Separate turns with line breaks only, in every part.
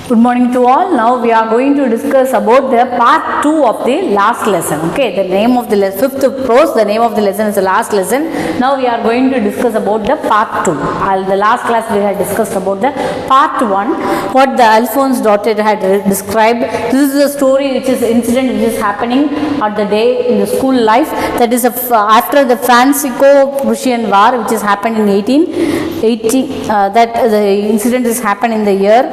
Good morning to all. Now we are going to discuss about the part 2 of the last lesson. Okay, the name of the fifth prose, the name of the lesson is the last lesson. Now we are going to discuss about the part 2. The last class we had discussed about the part 1, what the Alphonse Daudet had described. This is a story which is incident which is happening at the day in the school life. That is after the Franco-Prussian War, which has happened in 1880. That the incident has happened in the year.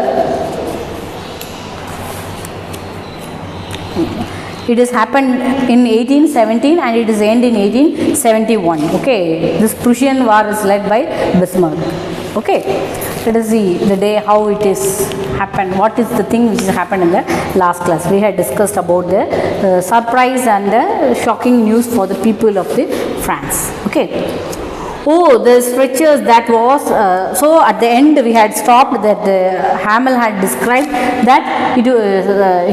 It has happened in 1817 and it is end in 1871. Okay, this Prussian war is led by Bismarck. Okay, let us see the day how it is happened. What is the thing which has happened in the last class? We had discussed about the surprise and the shocking news for the people of the France. Okay. Oh, the stretchers that was, so at the end we had stopped that Hamel had described that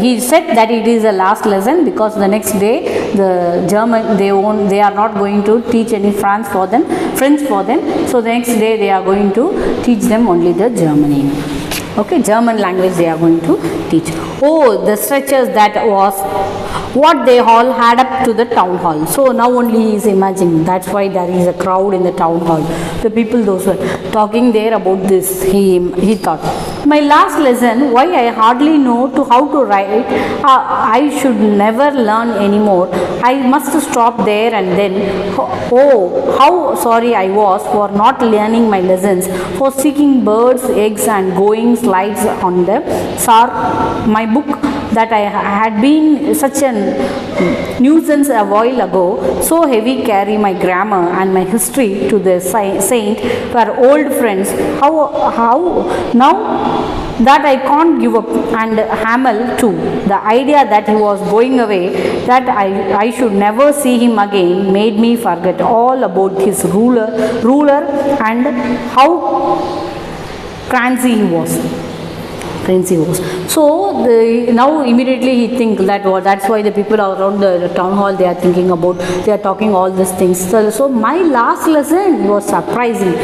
he said that it is a last lesson because the next day the German, they are not going to teach any French for them, so the next day they are going to teach them only the Germany. Okay, German language they are going to teach. Oh, the stretchers that was what they all had up to the town hall. So now only he is imagining. That's why there is a crowd in the town hall. The people those were talking there about this. He thought, my last lesson, why I hardly know to how to write. I should never learn anymore. I must stop there and then. Oh, how sorry I was for not learning my lessons, for seeking birds, eggs and going slides on the my book that I had been such a nuisance a while ago, so heavy carry my grammar and my history to the saint were old friends. How now that I can't give up. And Hamel too, the idea that he was going away, that I should never see him again, made me forget all about his ruler and how cranky he was. So now immediately he think that that's why the people around the town hall they are thinking about, they are talking all these things. So my last lesson was surprising.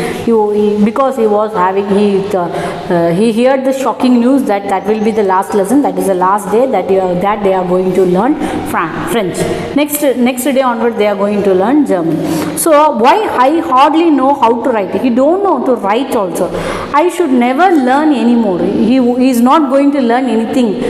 Because he was having he heard the shocking news that will be the last lesson, that is the last day that they are going to learn French. Next day onward they are going to learn German. So why I hardly know how to write. He don't know to write also. I should never learn anymore. He is not going to learn anything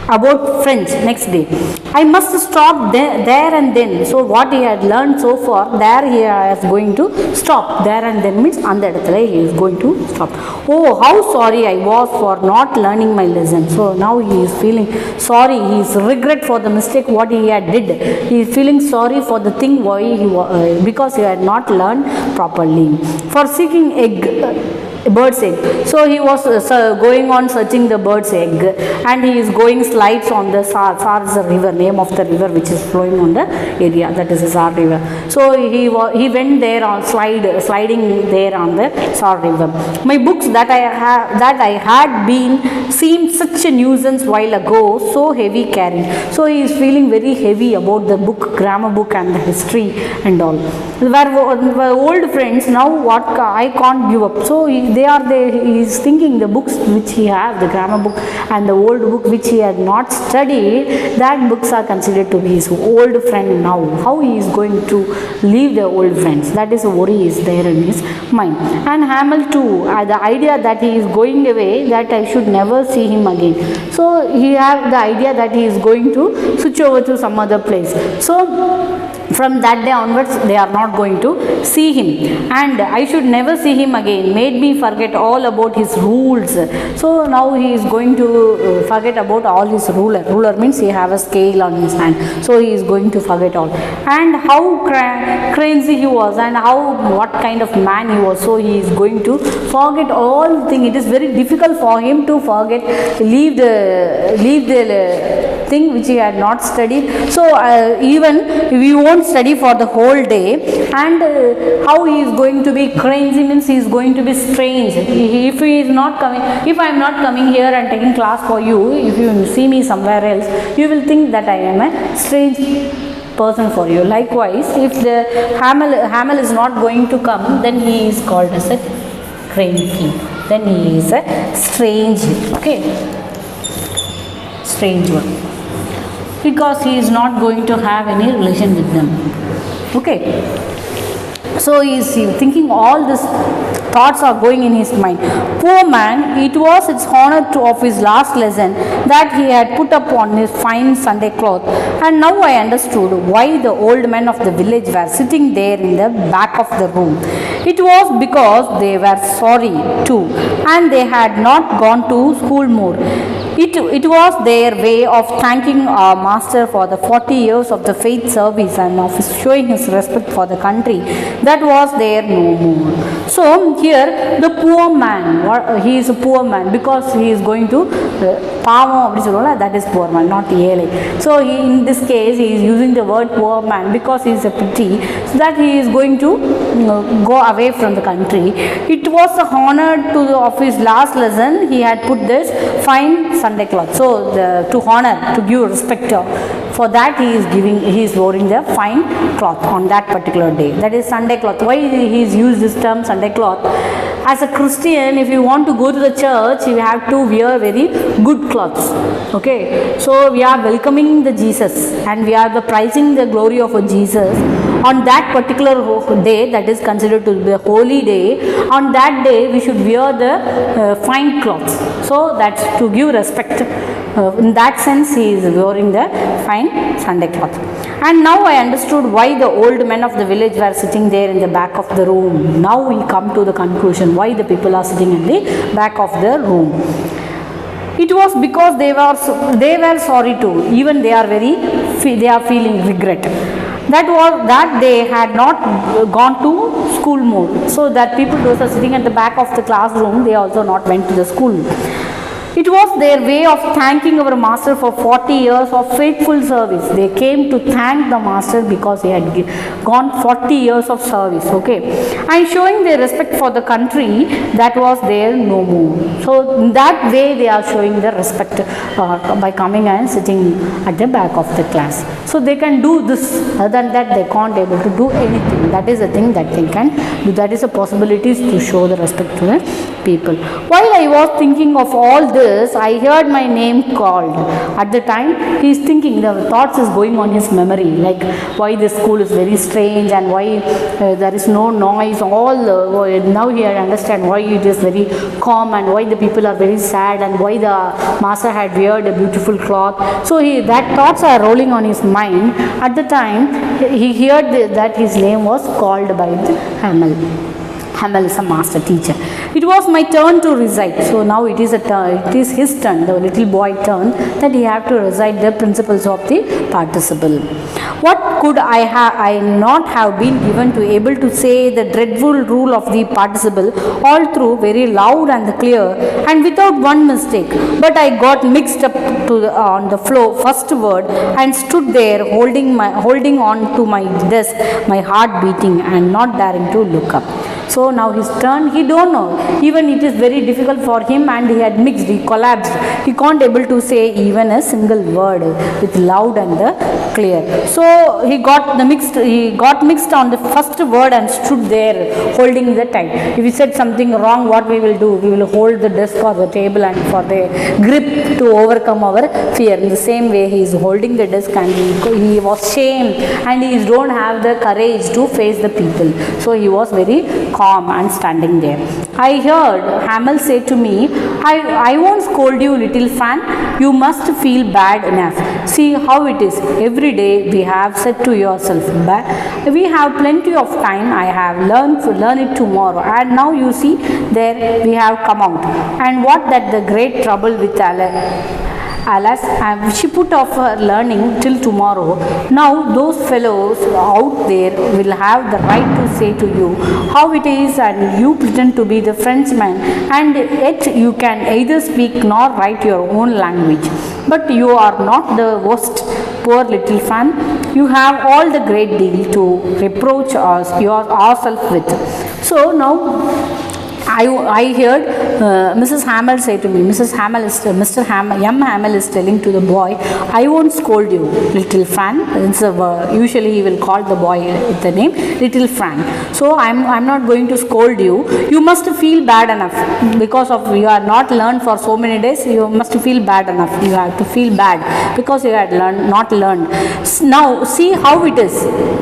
about French next day. I must stop there and then. So what he had learned so far, there he is going to stop. There and then means and he is going to stop. Oh, how sorry I was for not learning my lesson. So now he is feeling sorry. He is regret for the mistake what he had did. He is feeling sorry for the thing why because he had not learned properly. For seeking bird's egg. So he was going on searching the bird's egg and he is going slides on the Saar is the river, name of the river which is flowing on the area, that is the Saar river. So he went there on sliding there on the Saar river. My books that I had been seemed such a nuisance while ago, so heavy carried. So he is feeling very heavy about the book, grammar book and the history and all. Were old friends, now what I can't give up. So he is thinking the books which he have, the grammar book and the old book which he had not studied, that books are considered to be his old friend now. How he is going to leave the old friends, that is a worry is there in his mind. And Hamel too, the idea that he is going away, that I should never see him again. So he have the idea that he is going to switch over to some other place. So from that day onwards they are not going to see him, and I should never see him again, made me forget all about his rules. So now he is going to forget about all his ruler means he have a scale on his hand, so he is going to forget all, and how crazy he was and what kind of man he was. So he is going to forget all things. It is very difficult for him to leave the thing which he had not studied. So even if he won't study for the whole day, and how he is going to be crazy means he is going to be strange. If he is not coming, if I am not coming here and taking class for you, if you see me somewhere else, you will think that I am a strange person for you. Likewise, if the Hamel is not going to come, then he is called as a cranky. then he is a strange, okay, strange one, because he is not going to have any relation with them, okay. So he is thinking all this thoughts are going in his mind. Poor man, it was its honor of his last lesson that he had put upon his fine Sunday cloth, and now I understood why the old men of the village were sitting there in the back of the room. It was because they were sorry too, and they had not gone to school more. It was their way of thanking our master for the 40 years of the faith service and of showing his respect for the country that was there no more. So here the poor man, he is a poor man because he is going to that is poor man, not ELA. So in this case he is using the word poor man because he is a pity, so that he is going to go away from the country. It was a honor of his last lesson he had put this fine Sunday cloth. So to honor, to give respect, for that he is wearing the fine cloth on that particular day. That is Sunday cloth. Why he is used this term Sunday cloth? As a Christian, if you want to go to the church, you have to wear very good clothes. Okay, so we are welcoming the Jesus and we are praising the glory of Jesus on that particular day, that is considered to be a holy day. On that day we should wear the fine clothes, so that's to give respect. In that sense he is wearing the fine Sunday cloth. And now I understood why the old men of the village were sitting there in the back of the room. Now we come to the conclusion why the people are sitting in the back of the room. It was because they were sorry too. Even they are feeling regret. That was that they had not gone to school more. So that people, those are sitting at the back of the classroom, they also not went to the school. It was their way of thanking our master for 40 years of faithful service. They came to thank the master because he had gone 40 years of service, okay, and showing their respect for the country that was there no more. So in that way they are showing the respect by coming and sitting at the back of the class. So they can do this. Other than that they can't able to do anything. That is the thing that they can do. That is a possibility to show the respect to the people. While I was thinking of all this, I heard my name called. At the time he is thinking, the thoughts is going on his memory, like why this school is very strange and why there is no noise, now he had understand why it is very calm and why the people are very sad and why the master had weared a beautiful cloth. So that thoughts are rolling on his mind. At the time he heard that his name was called by Hamel. Hamel is a master teacher. It was my turn to recite. So now it is his turn, the little boy turn, that he have to recite the principles of the participle. What could I not have been given to able to say the dreadful rule of the participle all through very loud and clear and without one mistake. But I got mixed up on the floor first word and stood there holding on to my desk, my heart beating and not daring to look up. So now his turn, he don't know. Even it is very difficult for him and he had mixed, he collapsed. He can't able to say even a single word with loud and the clear. So he got mixed on the first word and stood there holding the tight. If he said something wrong, what we will do? We will hold the desk or the table and for the grip to overcome our fear. In the same way he is holding the desk and he was shamed and he don't have the courage to face the people. So he was very calm and standing there. I heard Hamel say to me, I won't scold you, little fan. You must feel bad enough. See how it is. Every day we have said to yourself, we have plenty of time. I have learned to learn it tomorrow. And now you see, there we have come out. And what that the great trouble with Alas, she put off her learning till tomorrow. Now those fellows out there will have the right to say to you how it is, and you pretend to be the Frenchman, and yet you can either speak nor write your own language. But you are not the worst, poor little fan. You have all the great deal to reproach yourself with. So now I heard Mrs. Hamill said to me, Mr. M. Hamill is telling to the boy, I won't scold you, little Fran. Usually he will call the boy with the name little Fran. So I'm not going to scold you. You must feel bad enough because of you are not learned for so many days. You must feel bad enough. You have to feel bad because you had not learned. Now see how it is.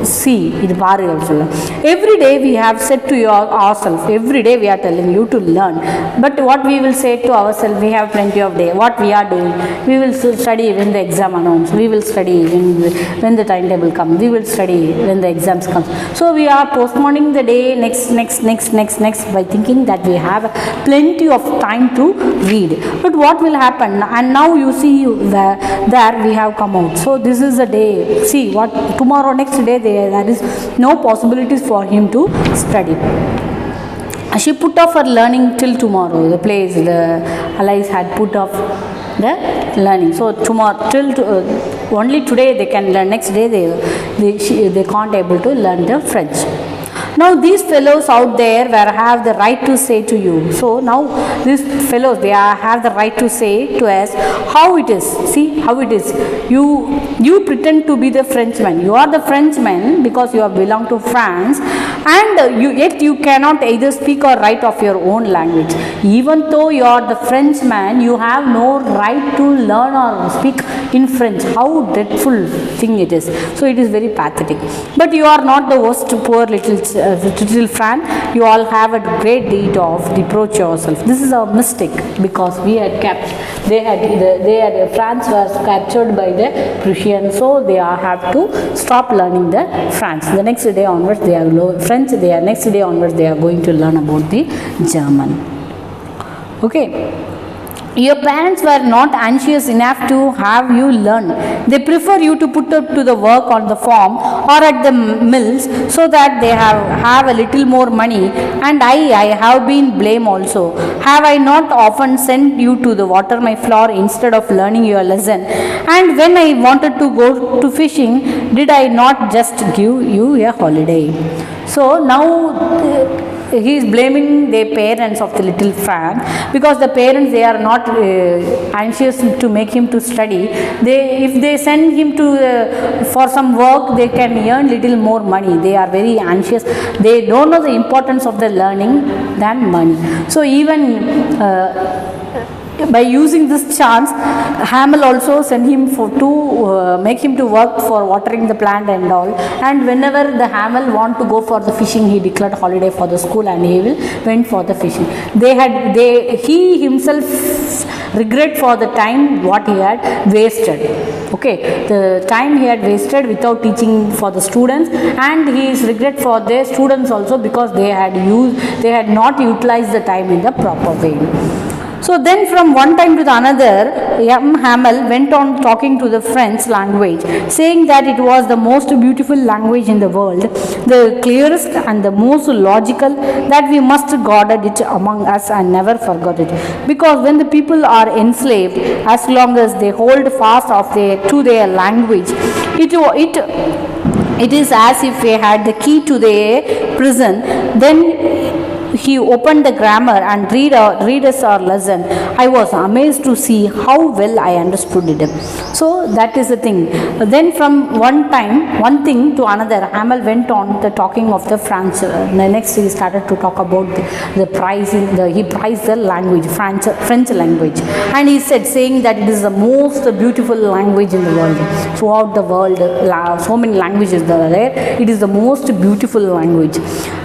See, every day we have said to ourselves, every day we are telling you to learn. But what we will say to ourselves, we have plenty of day. What we are doing, we will study when the exam announced. We will study when the timetable comes. We will study when the exams come. So we are postponing the day next by thinking that we have plenty of time to read. But what will happen? And now you see there we have come out. So this is the day. See what tomorrow, next day there is no possibilities for him to study. She put off her learning till tomorrow. The allies had put off the learning. So tomorrow only today they can learn. Next day they can't able to learn the French. Now these fellows out there have the right to say to you. So now these fellows have the right to say to us how it is. See how it is. You pretend to be the Frenchman. You are the Frenchman because you belong to France, and yet you cannot either speak or write of your own language. Even though you are the Frenchman, you have no right to learn or speak in French. How dreadful thing it is. So it is very pathetic. But you are not the worst poor little Fran. You all have a great deed of reproach yourself. This is a mistake because France was captured by the Prussians, so they have to stop learning the France. The next day onwards they are French. Next day onwards they are going to learn about the German. Okay. Your parents were not anxious enough to have you learn. They prefer you to put up to the work on the farm or at the mills so that they have a little more money. And I have been blamed also. Have I not often sent you to the water my flower instead of learning your lesson? And when I wanted to go to fishing, did I not just give you a holiday? So now he is blaming the parents of the little Fran because the parents they are not anxious to make him to study. If they send him to for some work, they can earn little more money. They are very anxious. They don't know the importance of the learning than money. So even by using this chance, Hamill also sent him to make him to work for watering the plant and all. And whenever the Hamill want to go for the fishing, he declared holiday for the school and he went for the fishing. He himself regret for the time what he had wasted. Okay, the time he had wasted without teaching for the students, and he is regret for their students also because they had not utilized the time in the proper way. So then from one time to the another, M. Hamill went on talking to the French language, saying that it was the most beautiful language in the world, the clearest and the most logical, that we must guard it among us and never forget it. Because when the people are enslaved, as long as they hold fast to their language, it is as if they had the key to their prison. Then he opened the grammar and read us our lesson. I was amazed to see how well I understood it. So that is the thing. Then from one thing to another, Hamill went on the talking of the France. Next he started to talk about the pricing. He priced the language, French language, and he said, saying that it is the most beautiful language in the world. Throughout the world, so many languages are there. It is the most beautiful language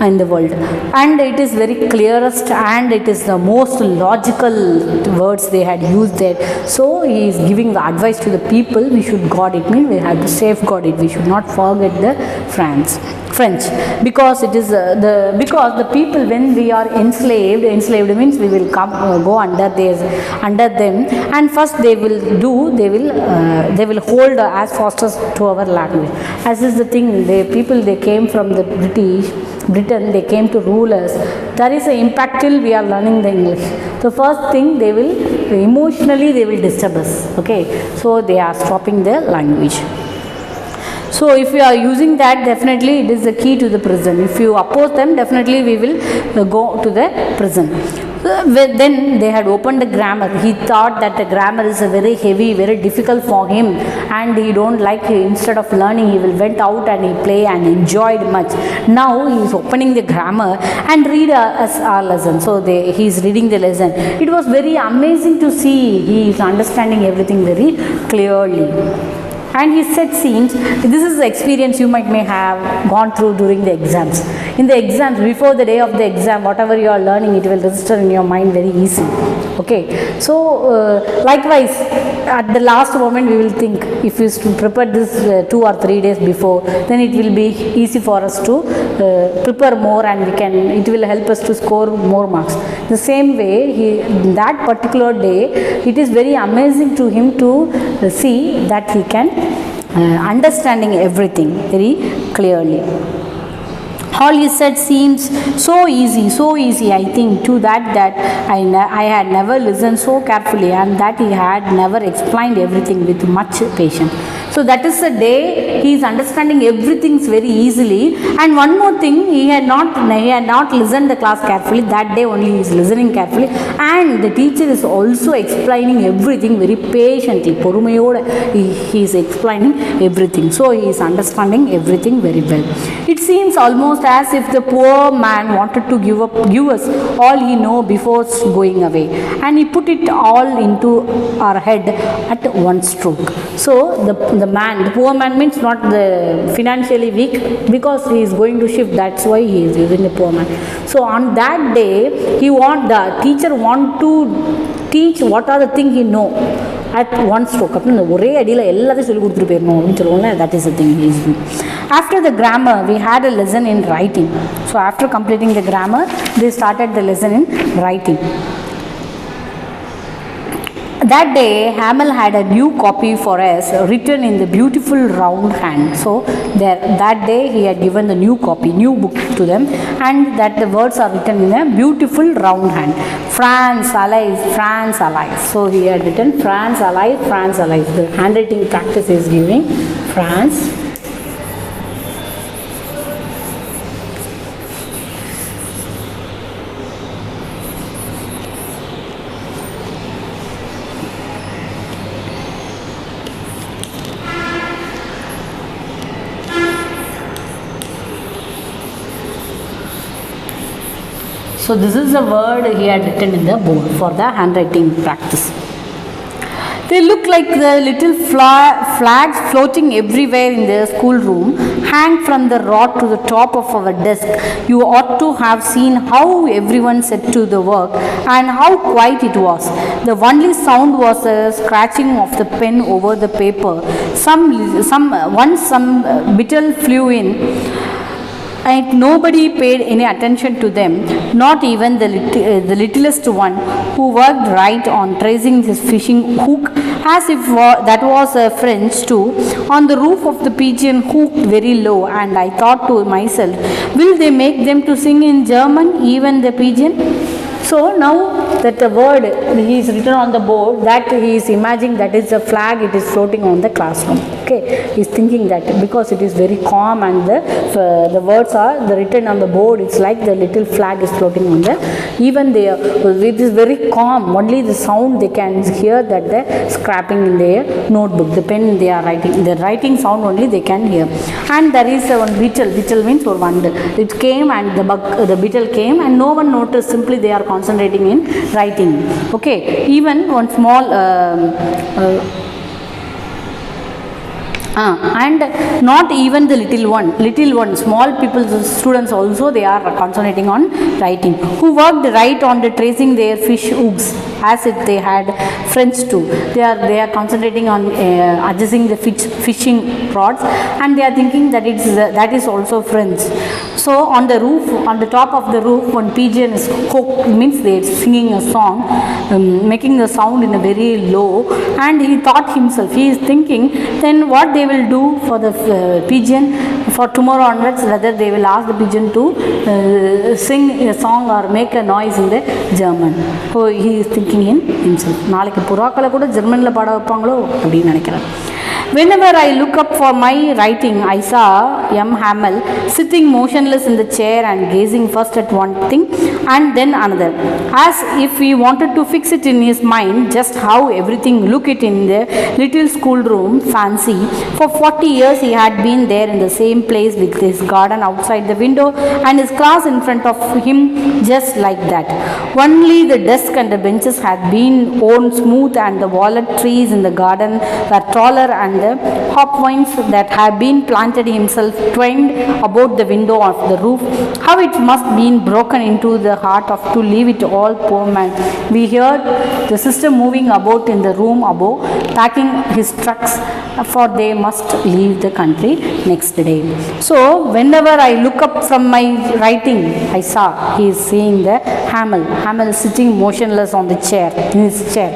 in the world, and it is very clearest, and it is the most logical words they had used there. So he is giving the advice to the people, we should guard it, means we have to safeguard it, we should not forget the French, because it is because the people, when we are enslaved means we will go under them, and first they will hold as fastest to our language. As is the thing, they came from the Britain, they came to rule us. There is an impact till we are learning the English. The first thing, they will disturb us. Okay, so they are stopping the language. So if you are using that, definitely it is the key to the prison. If you oppose them, definitely we will go to the prison. Then they had opened the grammar. He thought that the grammar is a very heavy, very difficult for him, and he don't like, instead of learning he will went out and he play and enjoyed much. Now he is opening the grammar and read us our lesson. So he is reading the lesson. It was very amazing to see. He is understanding everything very clearly. And he said, seems this is the experience you may have gone through during the exams. In the exams, before the day of the exam, whatever you are learning, it will register in your mind very easy. Okay, so likewise, at the last moment we will think, if we prepare this 2 or 3 days before, then it will be easy for us to prepare more, and it will help us to score more marks. The same way, that particular day, it is very amazing to him to see that he can understanding everything very clearly. All he said seems so easy, I think, to that I had never listened so carefully, and that he had never explained everything with much patience. So that is the day he is understanding everything very easily. And one more thing, he had not listened the class carefully. That day only he is listening carefully, and the teacher is also explaining everything very patiently. Porumayoda he is explaining everything, so he is understanding everything very well. It seems almost as if the poor man wanted to give us all he know before going away, and he put it all into our head at one stroke. So the poor man means not the financially weak, because he is going to shift, that's why he is using the poor man. So on that day, the teacher want to teach what are the things he know at one stroke. That is the thing he is doing. After the grammar, we had a lesson in writing. So after completing the grammar, they started the lesson in writing. That day, Hamel had a new copy for us, written in the beautiful round hand. So that day he had given the new copy, new book to them, and that the words are written in a beautiful round hand. France alive, France alive. So he had written France alive, France alive. The handwriting practice is giving France. So this is the word he had written in the board for the handwriting practice. They look like the little flags floating everywhere in the schoolroom, hang from the rod to the top of our desk. You ought to have seen how everyone set to the work, and how quiet it was. The only sound was the scratching of the pen over the paper. Once some beetle flew in, and nobody paid any attention to them, not even the littlest one, who worked right on tracing his fishing hook as if that was a French too. On the roof of the pigeon hooked very low, and I thought to myself, will they make them to sing in German, even the pigeon? So now that the word he is written on the board, that he is imagining that is a flag, it is floating on the classroom. Okay, he is thinking that because it is very calm, and the words are written on the board, it's like the little flag is floating on the, even there, it is very calm, only the sound they can hear, that the scrapping in their notebook, the pen they are writing, the writing sound only they can hear. And there is one beetle means for wonder. It came, and the beetle came, and no one noticed, simply they are concentrating in writing. Okay, even one small and not even the little one, small people, students also, they are concentrating on writing, who worked right on the tracing their fish hooks as if they had French too. They are concentrating on adjusting the fishing rods, and they are thinking that that is also French. So on the roof, on the top of the roof, one pigeon is cooked, means they are singing a song, making the sound in a very low, and he thought himself, he is thinking, then what they will do for the pigeon for tomorrow onwards, whether they will ask the pigeon to sing a song or make a noise in the German. So he is thinking in himself, நாளைக்கு புறாக்களை கூட ஜெர்மனில் பாட வைப்பாங்களோ அப்படின்னு நினைக்கிறேன். Whenever I look up for my writing, I saw M. Hamel sitting motionless in the chair and gazing first at one thing and then another, as if he wanted to fix it in his mind just how everything looked it in the little schoolroom fancy. For 40 years he had been there in the same place with his garden outside the window and his class in front of him just like that. Only the desk and the benches had been worn smooth and the walnut trees in the garden were taller and the hopvines that had been planted himself twined about the window of the roof. How it must been broken into the heart of to leave it all, poor man. We heard the sister moving about in the room above, packing his trucks, for they must leave the country next day. So whenever I look up from my writing, I saw he is seeing the Hamel sitting motionless on the chair, in his chair,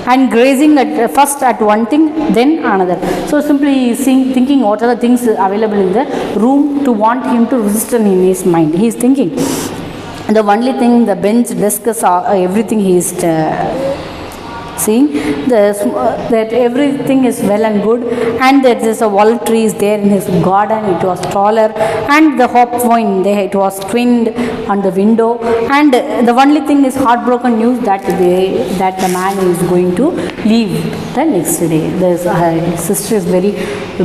and gazing at first at one thing, then another. So simply thinking what are the things available in the room to want him to register in his mind. He is thinking. The only thing, the bench, desk, everything he is seeing that everything is well and good, and that there's a walnut tree is there in his garden. It was taller, and the hopvine it was twinned on the window. And the only thing is heartbroken news that the man is going to leave the next day. The sister is very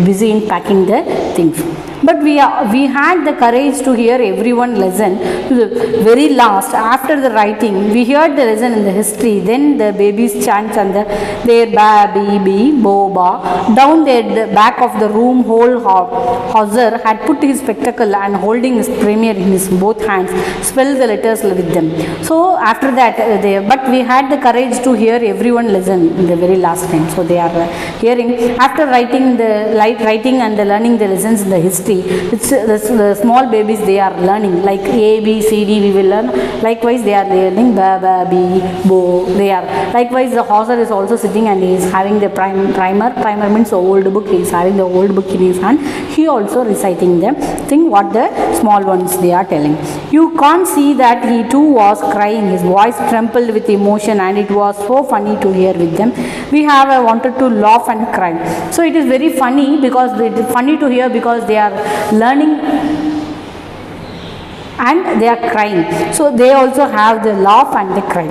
busy in packing the things. But we had the courage to hear everyone lesson to the very last. After the writing, we heard the lesson in the history. Then the babies chants and their baby, boba. Down there, the back of the room, whole Hauser had put his spectacle and holding his premier in his both hands, spelled the letters with them. So after that, but we had the courage to hear everyone lesson in the very last time. So they are hearing after writing and learning the lessons in the history. It's the small babies, they are learning like A, B, C, D we will learn. Likewise they are learning ba, ba, B, bo. They are likewise the Hauser is also sitting and he is having the primer. Primer means old book. He is having the old book in his hand. He also reciting them. Think what the small ones they are telling. You can't see that he too was crying. His voice trembled with emotion and it was so funny to hear with them. We have wanted to laugh and cry. So it is very funny because it is funny to hear because they are learning and they are crying. So they also have the laugh and the cry.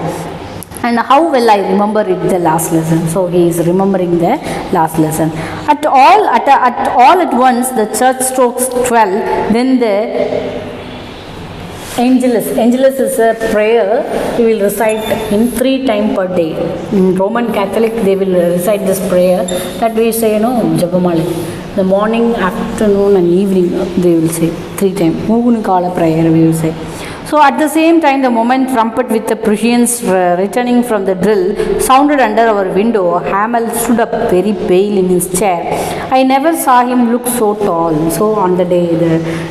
And how well I remember it the last lesson. So he is remembering the last lesson. At all at once the church strokes 12. Then the Angelus is a prayer we will recite in 3 times per day. In Roman Catholic they will recite this prayer that we say, Jabamali. The morning, afternoon and evening they will say 3 times. Mugunukala prayer we will say. So at the same time, the moment trumpet with the Prussians returning from the drill sounded under our window, Hamel stood up very pale in his chair. I never saw him look so tall. So on the day,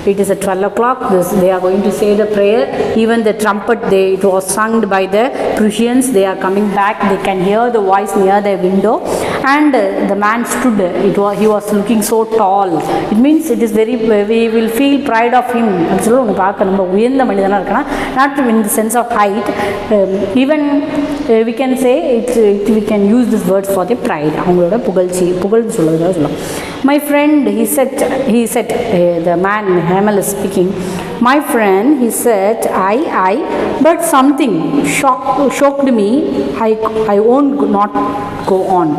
it is at 12 o'clock, they are going to say the prayer. Even the trumpet, it was sung by the Prussians. They are coming back. They can hear the voice near the window. And the man stood, he was looking so tall. It means it is very, we will feel pride of him. Not in the sense of height, even we can say we can use this word for the pride. My friend, he said, the man Hamel is speaking. My friend, he said, but something shocked me. I won't not go on.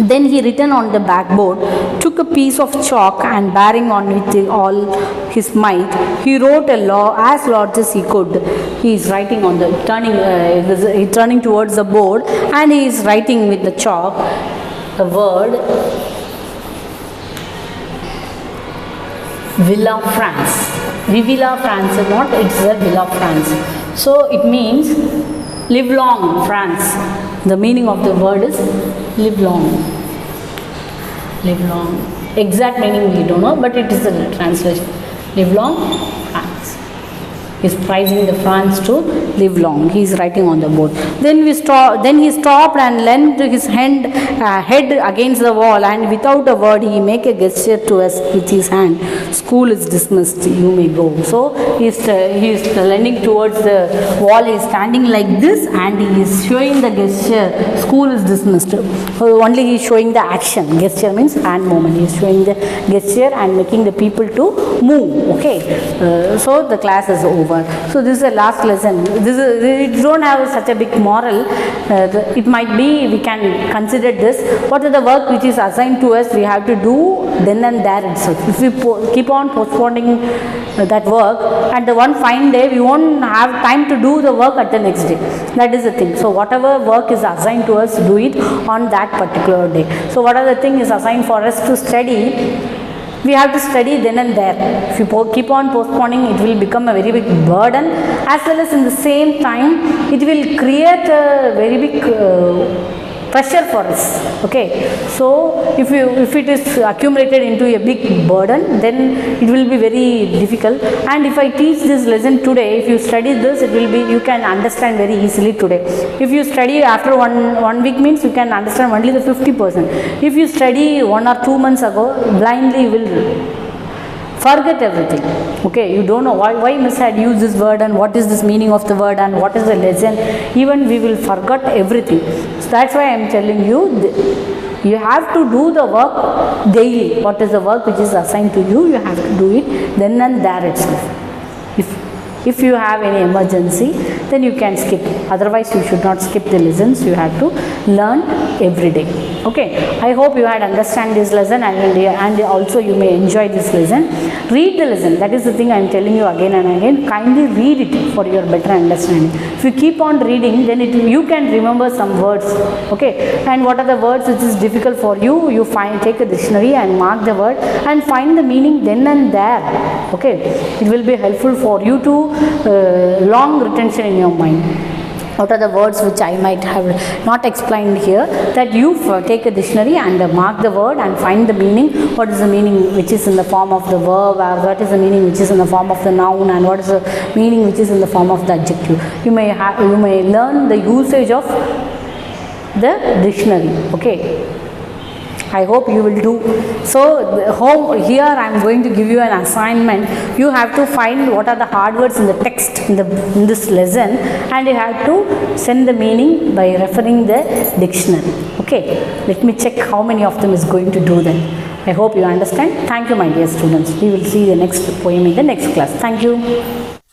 Then he written on the backboard, took a piece of chalk and bearing on with all his might, he wrote as large as he could. He is writing on the turning towards the board and he is writing with the chalk the word Villa France. Villa France, not it's a Villa France. So it means live long France. The meaning of the word is live long. Live long. Exact meaning we don't know, but it is a translation. Live long France. He's praising the France to live long. He is writing on the board. Then he stopped and leaned his head against the wall, and without a word he make a gesture to us with his hand. School is dismissed. You may go. So he is leaning towards the wall. He is standing like this, and he is showing the gesture. School is dismissed. Only he is showing the action. Gesture means hand movement. He is showing the gesture and making the people to move. Okay. So the class is over. So this is the last lesson. It don't have such a big moral. It might be we can consider this. What is the work which is assigned to us? We have to do then and there itself. If we keep on postponing that work, and the one fine day we won't have time to do the work at the next day. That is the thing. So whatever work is assigned to us, do it on that particular day. So what are the thing is assigned for us to study? We have to study then and there. If you keep on postponing, it will become a very big burden, as well as in the same time it will create a very big pressure for us. Okay, so if it is accumulated into a big burden, then it will be very difficult. And if I teach this lesson today, if you study this, it will be, you can understand very easily today. If you study after one week, means you can understand only the 50%. If you study 1 or 2 months ago, blindly you will forget everything. Okay, you don't know why Miss had used this word, and what is this meaning of the word, and what is the lesson. Even we will forget everything. So that's why I am telling you, you have to do the work daily. What is the work which is assigned to you, you have to do it then and there itself. If you have any emergency, then you can skip. Otherwise, you should not skip the lessons. You have to learn every day. Okay, I hope you had understand this lesson, and also you may enjoy this lesson. Read the lesson. That is the thing I am telling you again and again. Kindly read it for your better understanding. If you keep on reading, then you can remember some words. Okay, and what are the words which is difficult for you? You take a dictionary and mark the word and find the meaning then and there. Okay, it will be helpful for you to long retention in your mind. What are the words which I might have not explained here, that you take a dictionary and mark the word and find the meaning. What is the meaning which is in the form of the verb, or what is the meaning which is in the form of the noun, and what is the meaning which is in the form of the adjective. You may learn the usage of the dictionary. Okay, I hope you will do. So here I am going to give you an assignment. You have to find what are the hard words in the text in this lesson, and you have to send the meaning by referring the dictionary. Okay, let me check how many of them is going to do that. I hope you understand. Thank you, my dear students. We will see the next poem in the next class. Thank you.